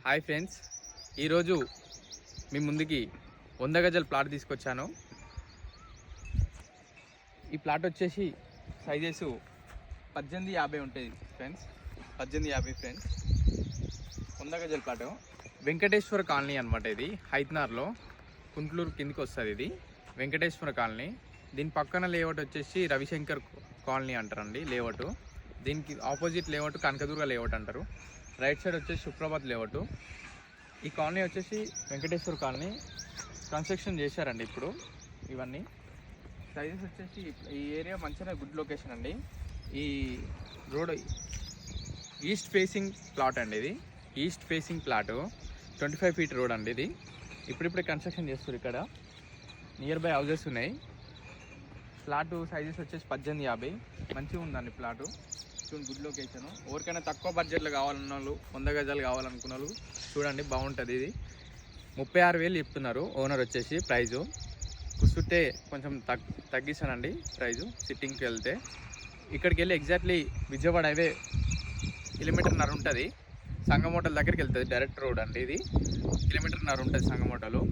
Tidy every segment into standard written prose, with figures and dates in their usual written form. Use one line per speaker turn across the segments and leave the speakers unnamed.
Hi friends, ఈరోజు మీ ముందుకి 100 గజాల ప్లాట్ తీసుకొచ్చాను. ఈ ప్లాట్ వచ్చేసి సైజెస్ 1850 ఉంటుంది ఫ్రెండ్స్. 1850 ఫ్రెండ్స్. 100 గజాల ప్లాట్ వెంకటేశ్వర కాలనీ అనమాట. ఇది హైత్నార్లో కుంట్లూరు కిందికి వస్తుంది. ఇది వెంకటేశ్వర కాలనీ. దీని పక్కన లేఅవుట్ వచ్చేసి రవిశంకర్ కాలనీ అంటారండి లేఅవుట్. దీనికి ఆపోజిట్ లేఅవుట్ కనకదుర్గ లేఅవుట్ అంటారు. రైట్ సైడ్ వచ్చేసి సుప్రభాత్ లేఅవుట్. ఈ కాలనీ వచ్చేసి వెంకటేశ్వర కాలనీ. కన్స్ట్రక్షన్ చేశారండి ఇప్పుడు. ఇవన్నీ సైజెస్ వచ్చేసి ఈ ఏరియా మంచిగా గుడ్ లొకేషన్ అండి. ఈ రోడ్ ఈస్ట్ ఫేసింగ్ ప్లాట్ అండి. ఇది east facing plot 25 feet road అండి. ఇది ఇప్పుడిప్పుడే కన్స్ట్రక్షన్ చేస్తారు. ఇక్కడ నియర్ బై హౌజెస్ ఉన్నాయి. ప్లాట్ సైజెస్ వచ్చేసి 1850. మంచిగా ఉందండి ప్లాటు. Good location. ఎవరికైనా తక్కువ బడ్జెట్లో కావాలన్న వాళ్ళు, 100 గజాలు కావాలనుకున్న వాళ్ళు చూడండి, బాగుంటుంది. ఇది 36,000 చెప్తున్నారు ఓనర్ వచ్చేసి. ప్రైజు కూర్చుంటే కొంచెం తగ్గిస్తానండి ప్రైజు. సిట్టింగ్కి వెళ్తే ఇక్కడికి వెళ్ళి ఎగ్జాక్ట్లీ విజయవాడ హైవే 1.5 కిలోమీటర్ ఉంటుంది. సంగమోటల్ దగ్గరికి వెళ్తుంది. డైరెక్ట్ రోడ్ అండి. ఇది 1.5 కిలోమీటర్ ఉంటుంది సంగమోటలు.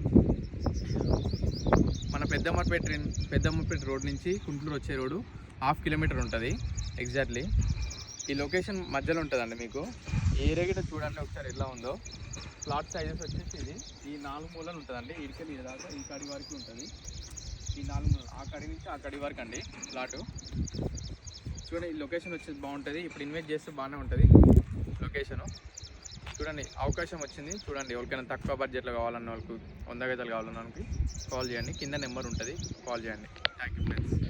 మన పెద్దమ్మపేట రోడ్ నుంచి కుంట్లూరు వచ్చే రోడ్డు 1/2 కిలోమీటర్ ఉంటుంది ఎగ్జాక్ట్లీ. ఈ లొకేషన్ మధ్యలో ఉంటుందండి. మీకు ఏరియా గిట్ట చూడండి ఒకసారి ఎలా ఉందో. ప్లాట్ సైజెస్ వచ్చేసి ఇది ఈ 4 మూలలు ఉంటుందండి. ఇడికెళ్ళి దాకా ఈ కడి వరకు ఉంటుంది. ఈ 4 మూలలు ఆ కడి నుంచి ఆ కడి వరకు అండి ప్లాటు. చూడండి, ఈ లొకేషన్ వచ్చేసి బాగుంటుంది. ఇప్పుడు ఇన్వెస్ట్ చేస్తే బాగానే ఉంటుంది లొకేషను. చూడండి, అవకాశం వచ్చింది. చూడండి, ఎవరికైనా తక్కువ బడ్జెట్లో కావాలన్న వాళ్ళకి, 100 గజాలు కావాలన్న వాళ్ళకి కాల్ చేయండి. కింద నెంబర్ ఉంటుంది, కాల్ చేయండి. Thank you friends.